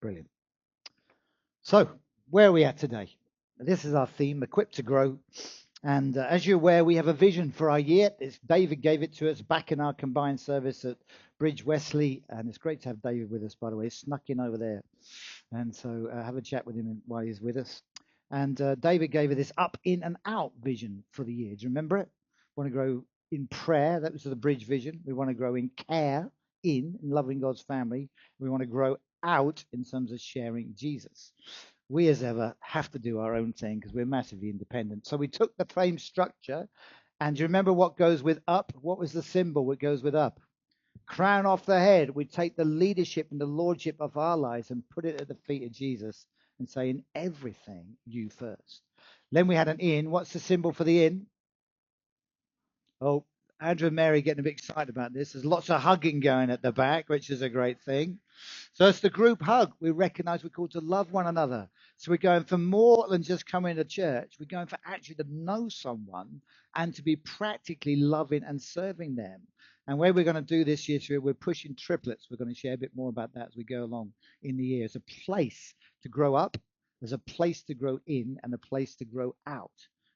Brilliant. So, where are we at today? This is our theme, Equipped to Grow. And as you're aware, we have a vision for our year. David gave it to us back in our combined service at Bridge Westley. And it's great to have David with us, by the way. He's snuck in over there. And so have a chat with him while he's with us. And David gave us this up, in, and out vision for the year. Do you remember it? We want to grow in prayer. That was the Bridge vision. We want to grow in care, in loving God's family. We want to grow out in terms of sharing Jesus. We as ever have to do our own thing because we're massively independent. So we took the same structure, and do you remember what goes with up? What was the symbol that goes with up? Crown off the head. We take the leadership and the lordship of our lives and put it at the feet of Jesus and say, in everything, you first. Then we had an in. What's the symbol for the in? Oh, Andrew and Mary getting a bit excited about this. There's lots of hugging going at the back, which is a great thing. So it's the group hug. We recognize we're called to love one another. So we're going for more than just coming to church. We're going for actually to know someone and to be practically loving and serving them. And where we're going to do this year, we're pushing triplets. We're going to share a bit more about that as we go along in the year. It's a place to grow up. There's a place to grow in and a place to grow out.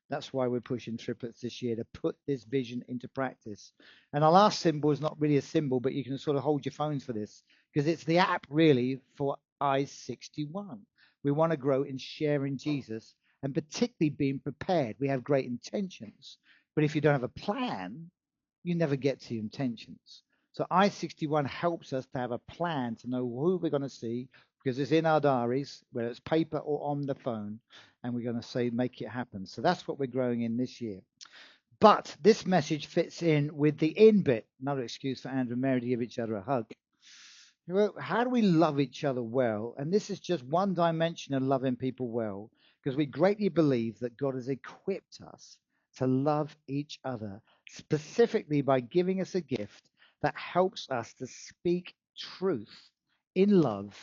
That's why we're pushing triplets this year, to put this vision into practice. And our last symbol is not really a symbol, but you can sort of hold your phones for this, because it's the app really for I-61. We want to grow in sharing Jesus and particularly being prepared. We have great intentions, but if you don't have a plan, you never get to your intentions. So I-61 helps us to have a plan, to know who we're going to see, because it's in our diaries, whether it's paper or on the phone, and we're going to say, make it happen. So that's what we're growing in this year. But this message fits in with the in bit. Another excuse for Andrew and Mary to give each other a hug. How do we love each other well? And this is just one dimension of loving people well, because we greatly believe that God has equipped us to love each other, specifically by giving us a gift that helps us to speak truth in love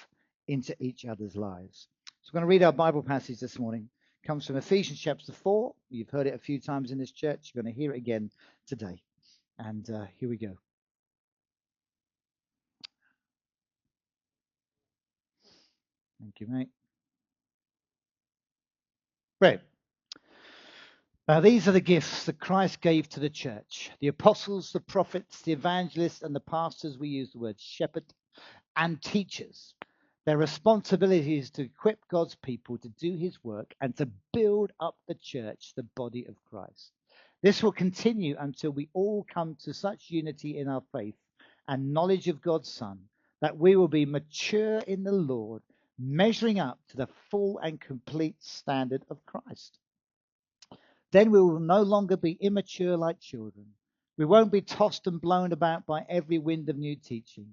into each other's lives. So we're going to read our Bible passage this morning. It comes from Ephesians chapter 4. You've heard it a few times in this church. You're going to hear it again today. And here we go. Thank you, mate. Right. These are the gifts that Christ gave to the church. The apostles, the prophets, the evangelists, and the pastors. We use the word shepherd, and teachers. Their responsibility is to equip God's people to do his work and to build up the church, the body of Christ. This will continue until we all come to such unity in our faith and knowledge of God's Son that we will be mature in the Lord, measuring up to the full and complete standard of Christ. Then we will no longer be immature like children. We won't be tossed and blown about by every wind of new teaching.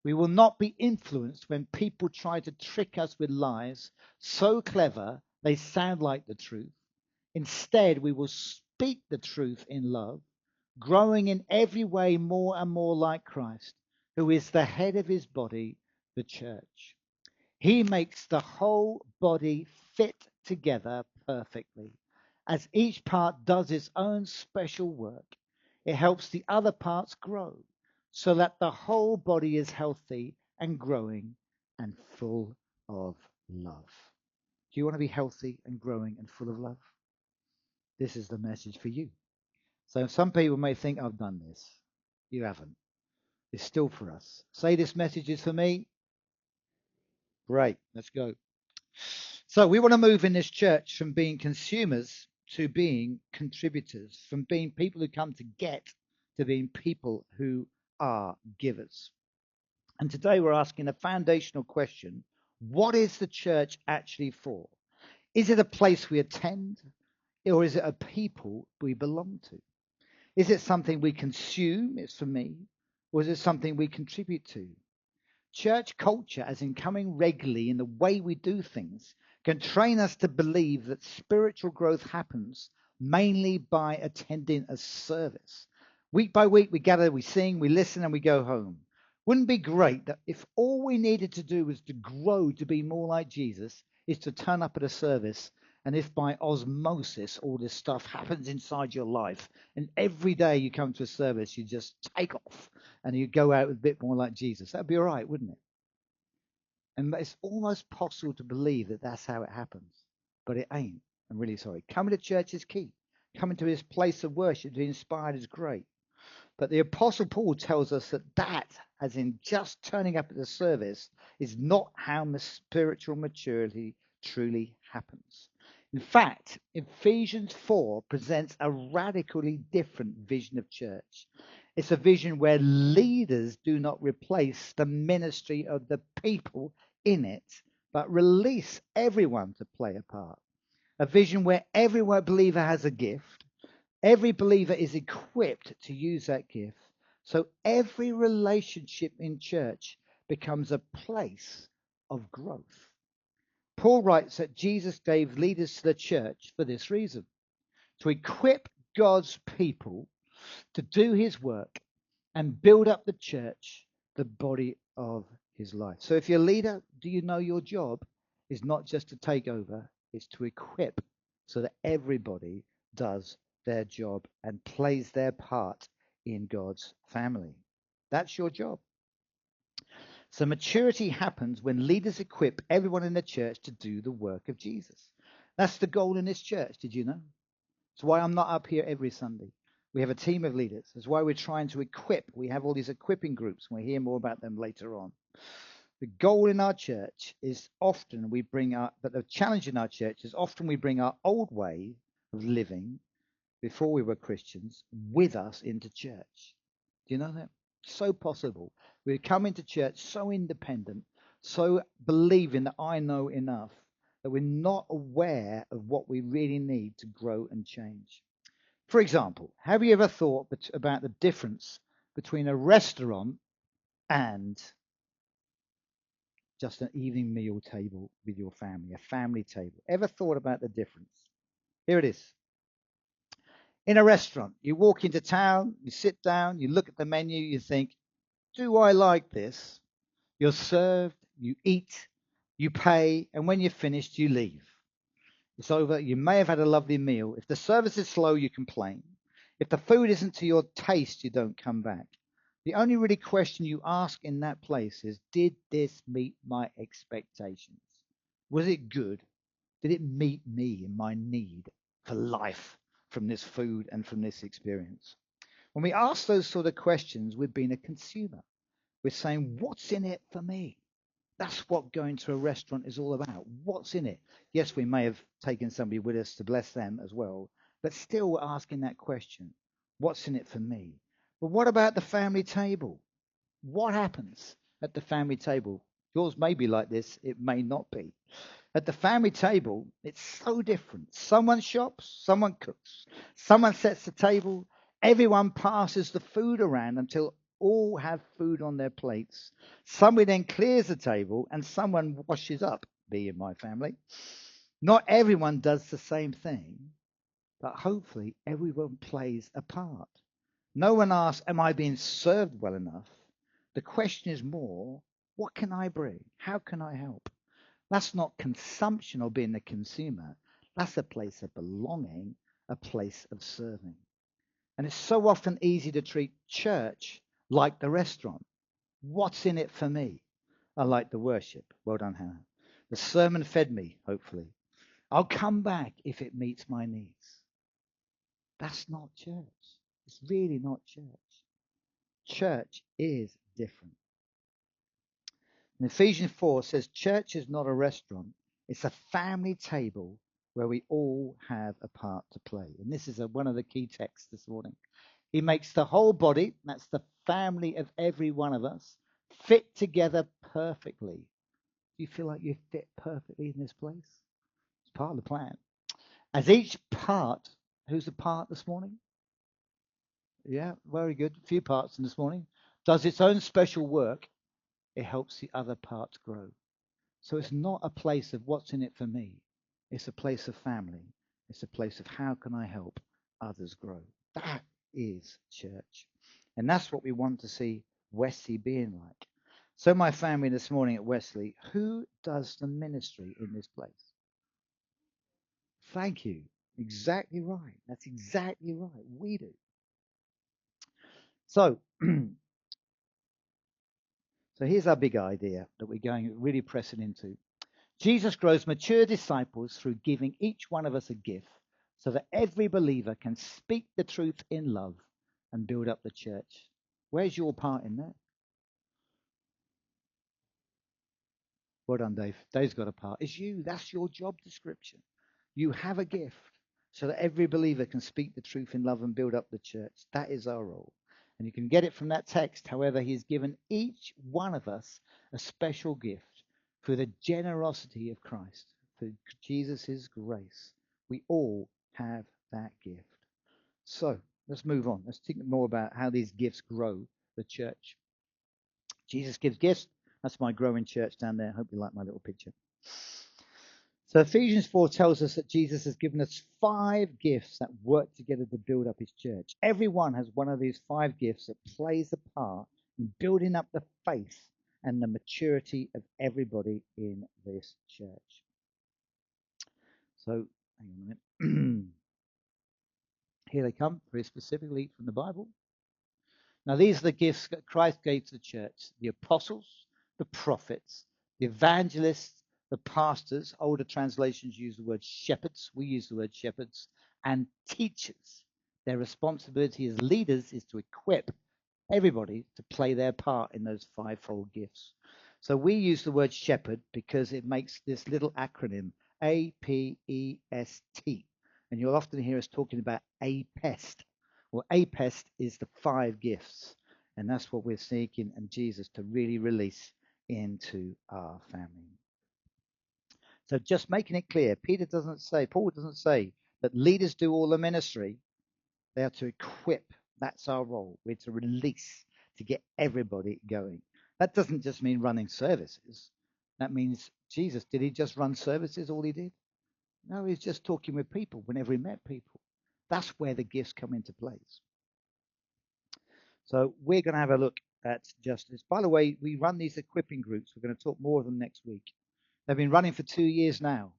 We will not be influenced when people try to trick us with lies so clever they sound like the truth. Instead, we will speak the truth in love, growing in every way more and more like Christ, who is the head of his body, the church. He makes the whole body fit together perfectly. As each part does its own special work, it helps the other parts grow, so that the whole body is healthy and growing and full of love. Do you want to be healthy and growing and full of love? This is the message for you. So some people may think, I've done this. You haven't. It's still for us. Say, this message is for me. Great. Let's go. So we want to move in this church from being consumers to being contributors, from being people who come to get to being people who are givers. And today we're asking a foundational question. What is the church actually for? Is it a place we attend, or is it a people we belong to? Is it something we consume, it's for me, or is it something we contribute to? Church culture, as in coming regularly in the way we do things, can train us to believe that spiritual growth happens mainly by attending a service. Week by week, we gather, we sing, we listen, and we go home. Wouldn't it be great that if all we needed to do was to grow to be more like Jesus, is to turn up at a service, and if by osmosis all this stuff happens inside your life, and every day you come to a service, you just take off and you go out a bit more like Jesus? That'd be all right, wouldn't it? And it's almost possible to believe that that's how it happens, but it ain't. I'm really sorry. Coming to church is key. Coming to his place of worship to be inspired is great. But the Apostle Paul tells us that, as in just turning up at the service, is not how spiritual maturity truly happens. In fact, Ephesians 4 presents a radically different vision of church. It's a vision where leaders do not replace the ministry of the people in it, but release everyone to play a part. A vision where every believer has a gift. Every believer is equipped to use that gift. So every relationship in church becomes a place of growth. Paul writes that Jesus gave leaders to the church for this reason: to equip God's people to do his work and build up the church, the body of his life. So if you're a leader, do you know your job is not just to take over, it's to equip so that everybody does their job and plays their part in God's family. That's your job. So maturity happens when leaders equip everyone in the church to do the work of Jesus. That's the goal in this church. Did you know? That's why I'm not up here every Sunday. We have a team of leaders. That's why we're trying to equip. We have all these equipping groups. We'll hear more about them later on. The goal in our church is often but the challenge in our church is often we bring our old way of living before we were Christians with us into church. Do you know that? So possible. We come into church so independent, so believing that I know enough, that we're not aware of what we really need to grow and change. For example, have you ever thought about the difference between a restaurant and just an evening meal table with your family, a family table? Ever thought about the difference? Here it is. In a restaurant, you walk into town, you sit down, you look at the menu, you think, do I like this? You're served, you eat, you pay, and when you're finished, you leave. It's over. You may have had a lovely meal. If the service is slow, you complain. If the food isn't to your taste, you don't come back. The only really question you ask in that place is, did this meet my expectations? Was it good? Did it meet me in my need for life from this food and from this experience? When we ask those sort of questions, we've been a consumer. We're saying, what's in it for me? That's what going to a restaurant is all about. What's in it? Yes, we may have taken somebody with us to bless them as well, but still we're asking that question. What's in it for me? But what about the family table? What happens at the family table? Yours may be like this, it may not be. At the family table, it's so different. Someone shops, someone cooks, someone sets the table, everyone passes the food around until all have food on their plates. Somebody then clears the table and someone washes up, be in my family. Not everyone does the same thing, but hopefully everyone plays a part. No one asks, am I being served well enough? The question is more, what can I bring? How can I help? That's not consumption or being a consumer. That's a place of belonging, a place of serving. And it's so often easy to treat church like the restaurant. What's in it for me? I like the worship. Well done, Hannah. The sermon fed me, hopefully. I'll come back if it meets my needs. That's not church. It's really not church. Church is different. And Ephesians 4 says church is not a restaurant. It's a family table where we all have a part to play. And this is one of the key texts this morning. He makes the whole body, that's the family of every one of us, fit together perfectly. Do you feel like you fit perfectly in this place? It's part of the plan. As each part, who's the part this morning? Yeah, very good. A few parts in this morning. Does its own special work. It helps the other parts grow. So it's not a place of what's in it for me. It's a place of family. It's a place of how can I help others grow. That is church. And that's what we want to see Westley being like. So my family this morning at Westley, who does the ministry in this place? Thank you. Exactly right. That's exactly right. We do. So So here's our big idea that we're going really pressing into. Jesus grows mature disciples through giving each one of us a gift so that every believer can speak the truth in love and build up the church. Where's your part in that? Well done, Dave. Dave's got a part. It's you. That's your job description. You have a gift so that every believer can speak the truth in love and build up the church. That is our role. And you can get it from that text. However, he's given each one of us a special gift through the generosity of Christ, through Jesus' grace. We all have that gift. So let's move on. Let's think more about how these gifts grow the church. Jesus gives gifts. That's my growing church down there. I hope you like my little picture. So Ephesians 4 tells us that Jesus has given us 5 gifts that work together to build up his church. Everyone has one of these 5 gifts that plays a part in building up the faith and the maturity of everybody in this church. So, hang on a minute. Here they come, very specifically from the Bible. Now, these are the gifts that Christ gave to the church: the apostles, the prophets, the evangelists, the pastors. Older translations use the word shepherds. We use the word shepherds, and teachers. Their responsibility as leaders is to equip everybody to play their part in those 5-fold gifts. So we use the word shepherd because it makes this little acronym, APEST. And you'll often hear us talking about APEST. Well, APEST is the 5 gifts, and that's what we're seeking and Jesus to really release into our family. So just making it clear, Paul doesn't say that leaders do all the ministry. They are to equip. That's our role. We're to release, to get everybody going. That doesn't just mean running services. That means Jesus, did he just run services, all he did? No, he's just talking with people whenever he met people. That's where the gifts come into place. So we're going to have a look at justice. By the way, we run these equipping groups. We're going to talk more of them next week. They've been running for 2 years now.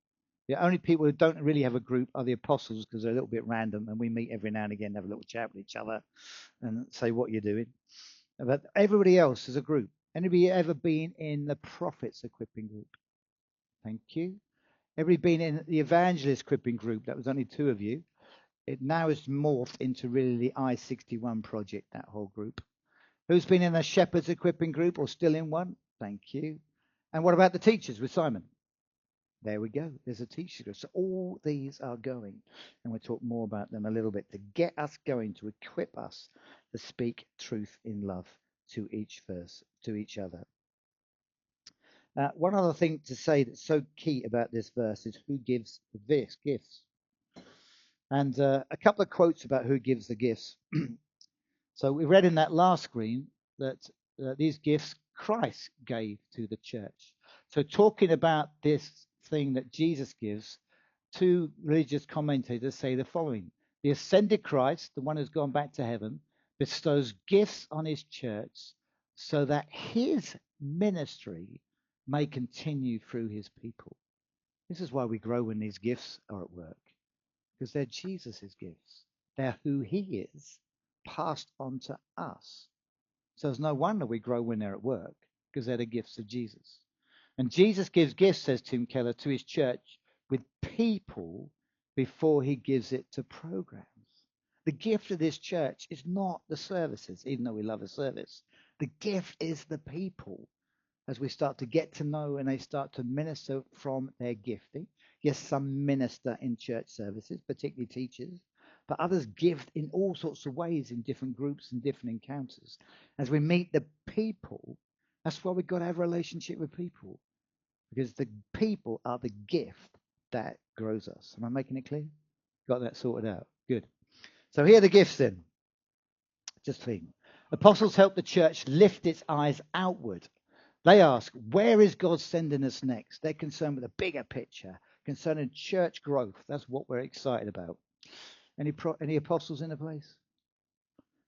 The only people who don't really have a group are the apostles because they're a little bit random, and we meet every now and again, have a little chat with each other and say what you're doing. But everybody else is a group. Anybody ever been in the prophets equipping group? Thank you. Everybody been in the evangelist equipping group? That was only 2 of you. It now is morphed into really the I-61 project, that whole group. Who's been in a shepherds equipping group or still in one? Thank you. And what about the teachers with Simon? There we go. There's a teacher group. So all these are going, and we'll talk more about them a little bit to get us going, to equip us to speak truth in love to each other. One other thing to say that's so key about this verse is who gives the gifts. And a couple of quotes about who gives the gifts. So we read in that last screen that these gifts Christ gave to the church. So talking about this thing that Jesus gives, 2 religious commentators say the following: the ascended Christ, the one who's gone back to heaven, bestows gifts on his church so that his ministry may continue through his people. This is why we grow when these gifts are at work, because they're Jesus's gifts. They're who he is, passed on to us. So it's no wonder we grow when they're at work, because they're the gifts of Jesus. And Jesus gives gifts, says Tim Keller, to his church with people before he gives it to programs. The gift of this church is not the services, even though we love a service. The gift is the people. As we start to get to know and they start to minister from their gifting. Yes, some minister in church services, particularly teachers, but others gift in all sorts of ways in different groups and different encounters. As we meet the people, that's why we've got to have a relationship with people, because the people are the gift that grows us. Am I making it clear? Got that sorted out? Good. So here are the gifts then. Just think. Apostles help the church lift its eyes outward. They ask, where is God sending us next? They're concerned with a bigger picture, concerning church growth. That's what we're excited about. Any apostles in the place?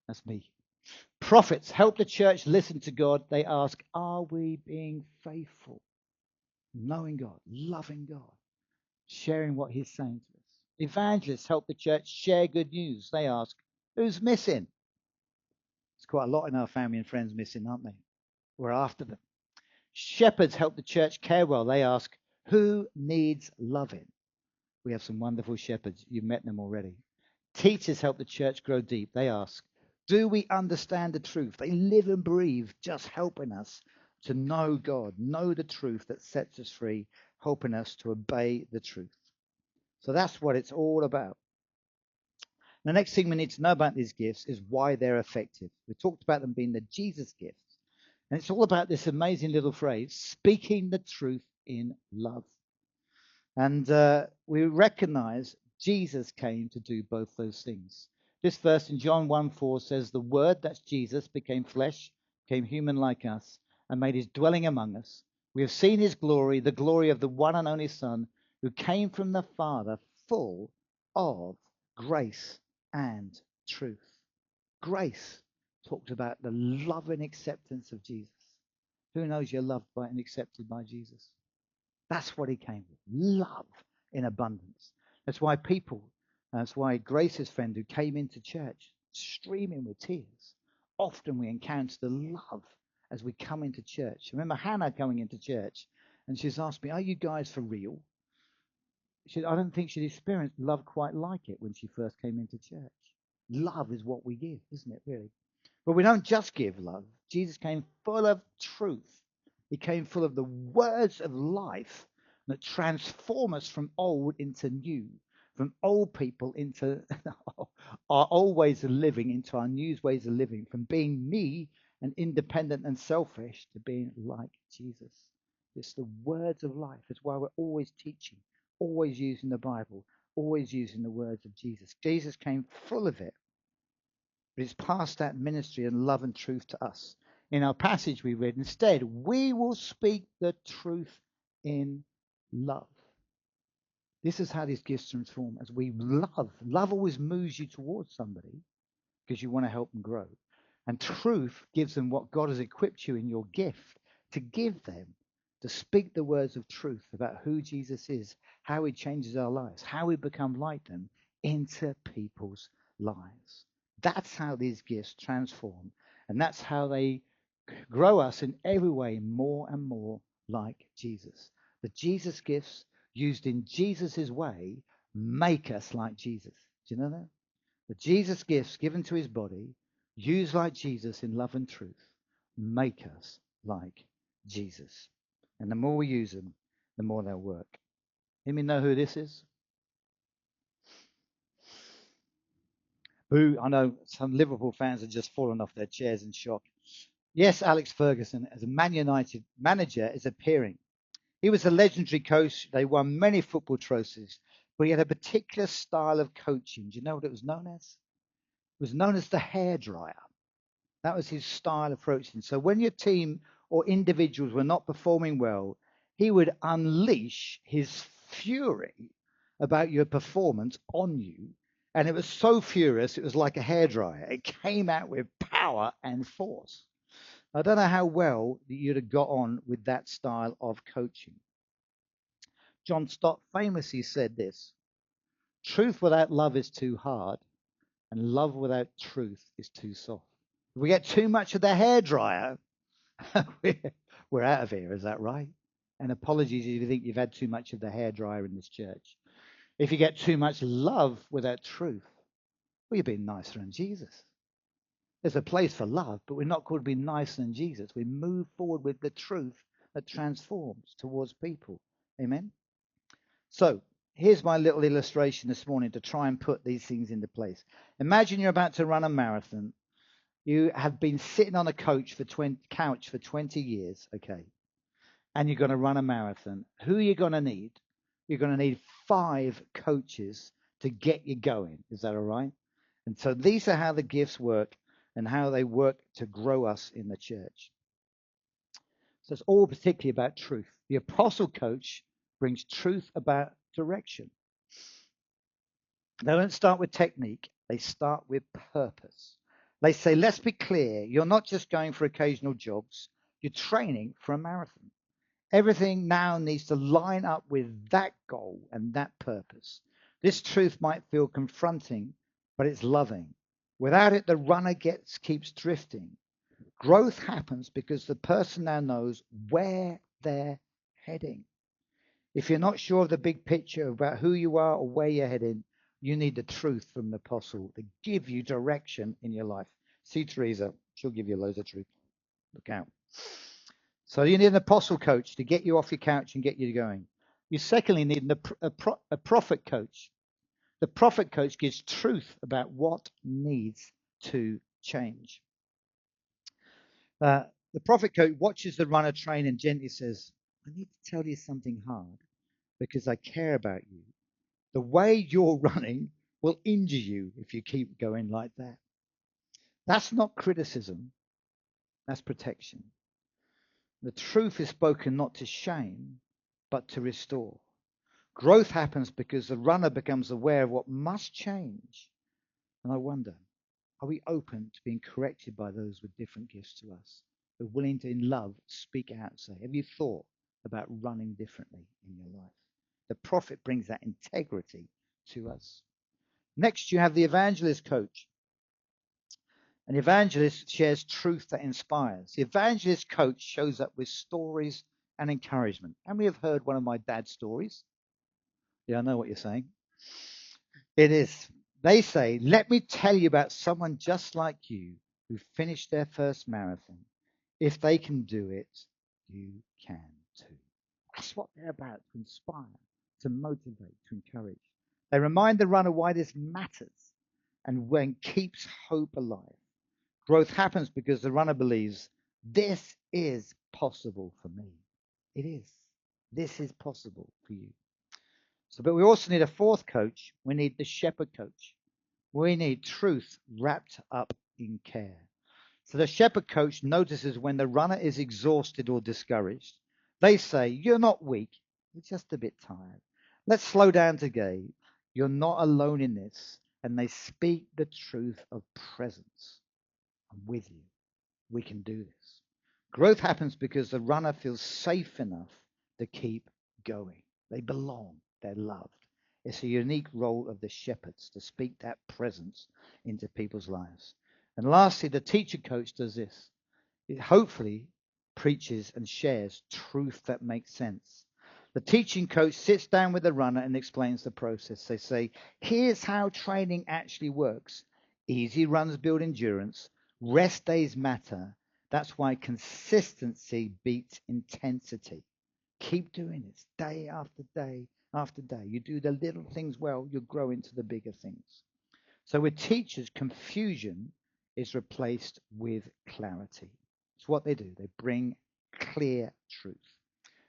That's me. Prophets help the church listen to God. They ask, are we being faithful? Knowing God, loving God, sharing what he's saying to us. Evangelists help the church share good news. They ask, who's missing? There's quite a lot in our family and friends missing, aren't they? We're after them. Shepherds help the church care well. They ask, who needs loving? We have some wonderful shepherds. You've met them already. Teachers help the church grow deep. They ask, do we understand the truth? They live and breathe just helping us to know God, know the truth that sets us free, helping us to obey the truth. So that's what it's all about. The next thing we need to know about these gifts is why they're effective. We talked about them being the Jesus gifts. And it's all about this amazing little phrase, speaking the truth in love. And we recognize Jesus came to do both those things. This verse in John 1:4 says, the word, that's Jesus, became flesh, became human like us, and made his dwelling among us. We have seen his glory, the glory of the one and only Son, who came from the Father, full of grace and truth. Grace talked about the love and acceptance of Jesus. Who knows you're loved by and accepted by Jesus? That's what he came with. Love in abundance. That's why that's why Grace's friend who came into church streaming with tears, often we encounter the love as we come into church. I remember Hannah coming into church and she's asked me, are you guys for real? I don't think she'd experienced love quite like it when she first came into church. Love is what we give, isn't it, really? But we don't just give love. Jesus came full of truth. He came full of the words of life that transform us from old into new, from old people into our old ways of living into our new ways of living, from being me and independent and selfish to being like Jesus. It's the words of life. It's why we're always teaching, always using the Bible, always using the words of Jesus. Jesus came full of it. But it's past that ministry and love and truth to us. In our passage we read, instead, we will speak the truth in love. This is how these gifts transform. As we love, love always moves you towards somebody because you want to help them grow. And truth gives them what God has equipped you in your gift to give them, to speak the words of truth about who Jesus is, how he changes our lives, how we become like them into people's lives. That's how these gifts transform. And that's how they grow us in every way more and more like Jesus. The Jesus gifts used in Jesus' way make us like Jesus. Do you know that? The Jesus gifts given to his body, used like Jesus in love and truth, make us like Jesus. And the more we use them, the more they'll work. Let me know who this is. Boo, I know some Liverpool fans have just fallen off their chairs in shock. Yes, Alex Ferguson, as a Man United manager, is appearing. He was a legendary coach. They won many football trophies, but he had a particular style of coaching. Do you know what it was known as? It was known as the hairdryer. That was his style of approaching. So when your team or individuals were not performing well, he would unleash his fury about your performance on you. And it was so furious, it was like a hairdryer. It came out with power and force. I don't know how well you'd have got on with that style of coaching. John Stott famously said this: truth without love is too hard, and love without truth is too soft. If we get too much of the hairdryer, we're out of here, is that right? And apologies if you think you've had too much of the hairdryer in this church. If you get too much love without truth, well, you're being nicer than Jesus. There's a place for love, but we're not called to be nicer than Jesus. We move forward with the truth that transforms towards people. Amen? So, here's my little illustration this morning to try and put these things into place. Imagine you're about to run a marathon. You have been sitting on a couch for 20 years, okay, and you're going to run a marathon. Who are you going to need? You're going to need 5 coaches to get you going. Is that all right? And so these are how the gifts work and how they work to grow us in the church. So it's all particularly about truth. The apostle coach brings truth about direction. They don't start with technique. They start with purpose. They say, let's be clear. You're not just going for occasional jogs. You're training for a marathon. Everything now needs to line up with that goal and that purpose. This truth might feel confronting, but it's loving. Without it, the runner keeps drifting. Growth happens because the person now knows where they're heading. If you're not sure of the big picture about who you are or where you're heading, you need the truth from the apostle to give you direction in your life. See Teresa, she'll give you loads of truth. Look out. So you need an apostle coach to get you off your couch and get you going. You secondly need a prophet coach. The prophet coach gives truth about what needs to change. The prophet coach watches the runner train and gently says, I need to tell you something hard because I care about you. The way you're running will injure you if you keep going like that. That's not criticism. That's protection. The truth is spoken not to shame, but to restore. Growth happens because the runner becomes aware of what must change. And I wonder, are we open to being corrected by those with different gifts to us? We're willing to, in love, speak out and say, have you thought about running differently in your life? The prophet brings that integrity to us. Next, you have the evangelist coach. An evangelist shares truth that inspires. The evangelist coach shows up with stories and encouragement. And we have heard one of my dad's stories. Yeah, I know what you're saying. It is. They say, let me tell you about someone just like you who finished their first marathon. If they can do it, you can too. That's what they're about, to inspire, to motivate, to encourage. They remind the runner why this matters and when keeps hope alive. Growth happens because the runner believes this is possible for me. It is. This is possible for you. So, but we also need a fourth coach. We need the shepherd coach. We need truth wrapped up in care. So the shepherd coach notices when the runner is exhausted or discouraged. They say, you're not weak. You're just a bit tired. Let's slow down today. You're not alone in this. And they speak the truth of presence. I'm with you. We can do this. Growth happens because the runner feels safe enough to keep going. They belong. They're loved. It's a unique role of the shepherds to speak that presence into people's lives. And lastly, the teacher coach does this. It hopefully preaches and shares truth that makes sense. The teaching coach sits down with the runner and explains the process. They say, here's how training actually works. Easy runs build endurance. Rest days matter. That's why consistency beats intensity. Keep doing this day after day after day. You do the little things well, you grow into the bigger things. So with teachers, confusion is replaced with clarity. It's what they do. They bring clear truth.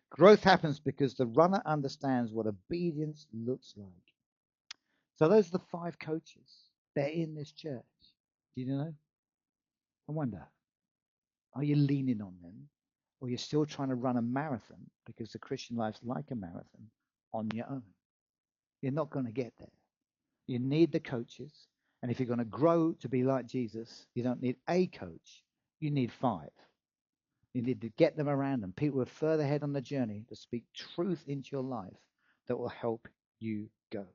Growth happens because the runner understands what obedience looks like. So those are the 5 coaches. They're in this church. Do you know? I wonder, are you leaning on them? Or you're still trying to run a marathon because the Christian life's like a marathon on your own? You're not going to get there. You need the coaches. And if you're going to grow to be like Jesus, you don't need a coach. You need 5. You need to get them around them. People who are further ahead on the journey to speak truth into your life that will help you go.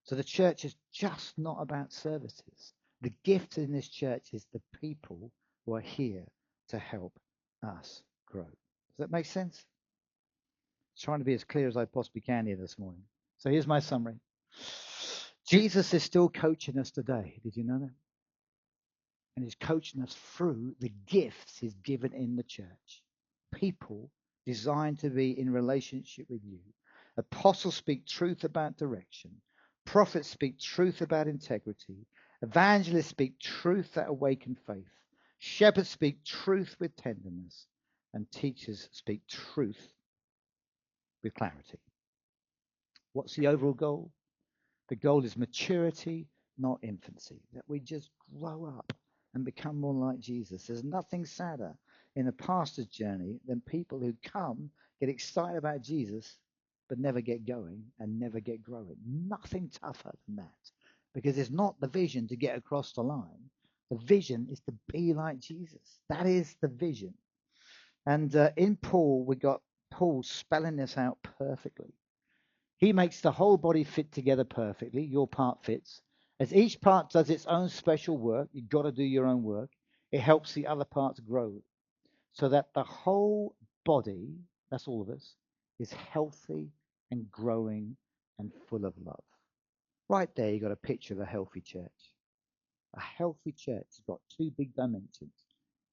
So the church is just not about services. The gift in this church is the people who are here to help us grow. Does that make sense? I'm trying to be as clear as I possibly can here this morning. So here's my summary. Jesus is still coaching us today. Did you know that? And he's coaching us through the gifts he's given in the church. People designed to be in relationship with you. Apostles speak truth about direction. Prophets speak truth about integrity. Evangelists speak truth that awaken faith. Shepherds speak truth with tenderness. And teachers speak truth with clarity. What's the overall goal? The goal is maturity, not infancy. That we just grow up and become more like Jesus. There's nothing sadder in a pastor's journey than people who come, get excited about Jesus, but never get going and never get growing. Nothing tougher than that. Because it's not the vision to get across the line. The vision is to be like Jesus. That is the vision. And in Paul, we got Paul spelling this out perfectly. He makes the whole body fit together perfectly. Your part fits. As each part does its own special work, you've got to do your own work. It helps the other parts grow so that the whole body, that's all of us, is healthy and growing and full of love. Right there, you've got a picture of a healthy church. A healthy church has got two big dimensions.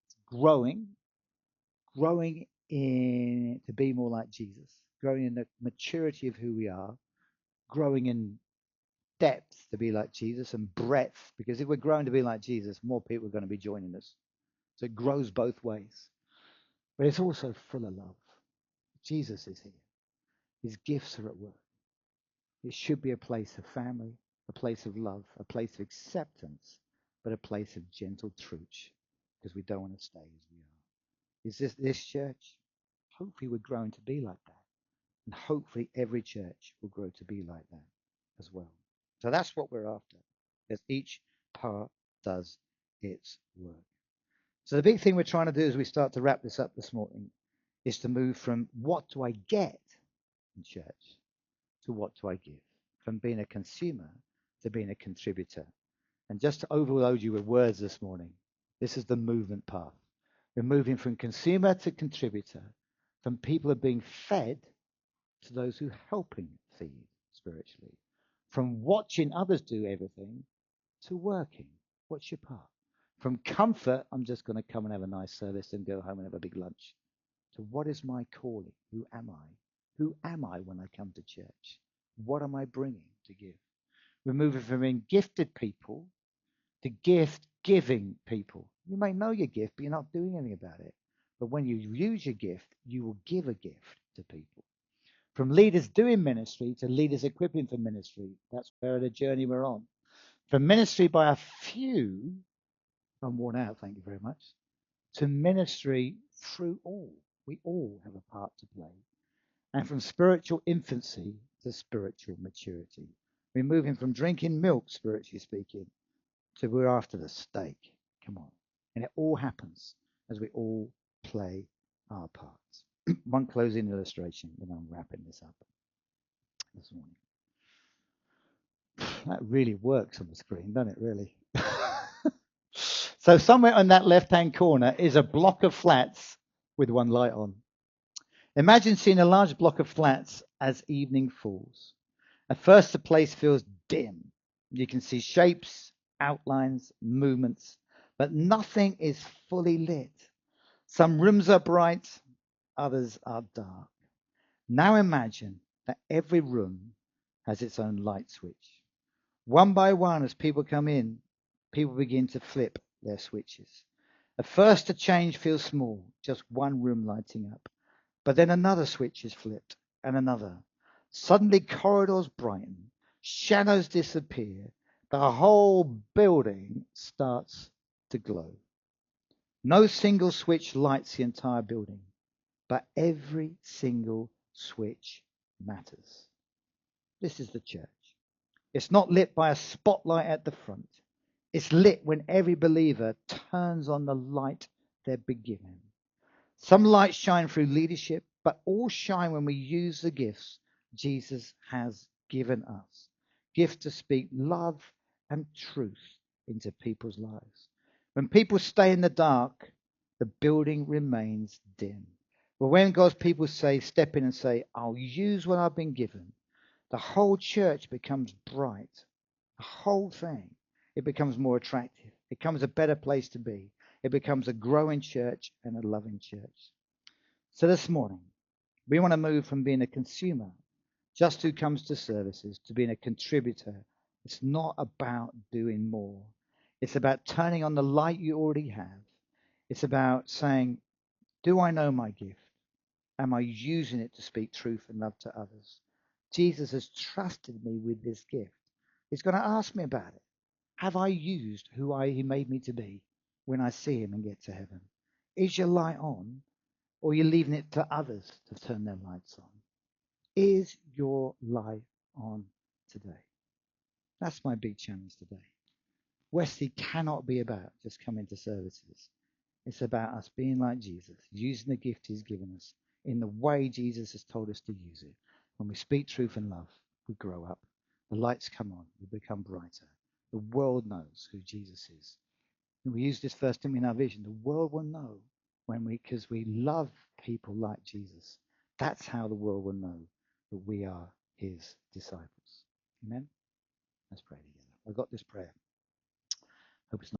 It's growing in to be more like Jesus, growing in the maturity of who we are, growing in depth to be like Jesus, and breadth, because if we're growing to be like Jesus, more people are going to be joining us. So it grows both ways. But it's also full of love. Jesus is here. His gifts are at work. It should be a place of family, a place of love, a place of acceptance, but a place of gentle truth, because we don't want to stay as we are. Is this church? Hopefully we're growing to be like that. And hopefully every church will grow to be like that as well. So that's what we're after, as each part does its work. So the big thing we're trying to do as we start to wrap this up this morning is to move from what do I get in church to what do I give, from being a consumer to being a contributor. And just to overload you with words this morning, this is the movement path. We're moving from consumer to contributor, from people who are being fed to those who are helping feed spiritually, from watching others do everything to working. What's your part? From comfort, I'm just going to come and have a nice service and go home and have a big lunch, to what is my calling? Who am I? Who am I when I come to church? What am I bringing to give? We're moving from being gifted people to gift-giving people. You may know your gift, but you're not doing anything about it. But when you use your gift, you will give a gift to people. From leaders doing ministry to leaders equipping for ministry. That's where the journey we're on. From ministry by a few, I'm worn out, thank you very much, to ministry through all. We all have a part to play. And from spiritual infancy to spiritual maturity. We're moving from drinking milk, spiritually speaking, to we're after the steak. Come on. And it all happens as we all play our parts. One closing illustration, then I'm wrapping this up this morning. That really works on the screen, doesn't it, really? So somewhere on that left-hand corner is a block of flats with one light on. Imagine seeing a large block of flats as evening falls. At first, the place feels dim. You can see shapes, outlines, movements, but nothing is fully lit. Some rooms are bright, others are dark. Now imagine that every room has its own light switch. One by one, as people come in, people begin to flip their switches. At first, the change feels small, just one room lighting up. But then another switch is flipped, and another. Suddenly, corridors brighten, shadows disappear, the whole building starts to glow. No single switch lights the entire building, but every single switch matters. This is the church. It's not lit by a spotlight at the front. It's lit when every believer turns on the light they're been given. Some lights shine through leadership, but all shine when we use the gifts Jesus has given us. Gifts to speak love and truth into people's lives. When people stay in the dark, the building remains dim. But when God's people step in and say, I'll use what I've been given, the whole church becomes bright. The whole thing. It becomes more attractive. It becomes a better place to be. It becomes a growing church and a loving church. So this morning, we want to move from being a consumer, just who comes to services, to being a contributor. It's not about doing more. It's about turning on the light you already have. It's about saying, do I know my gift? Am I using it to speak truth and love to others? Jesus has trusted me with this gift. He's going to ask me about it. Have I used who he made me to be when I see him and get to heaven? Is your light on, or are you leaving it to others to turn their lights on? Is your light on today? That's my big challenge today. Westley cannot be about just coming to services. It's about us being like Jesus, using the gift he's given us in the way Jesus has told us to use it. When we speak truth and love, we grow up. The lights come on. We become brighter. The world knows who Jesus is. And we use this verse in our vision. The world will know because we love people like Jesus. That's how the world will know that we are his disciples. Amen? Let's pray together. I've got this prayer. Hope it's not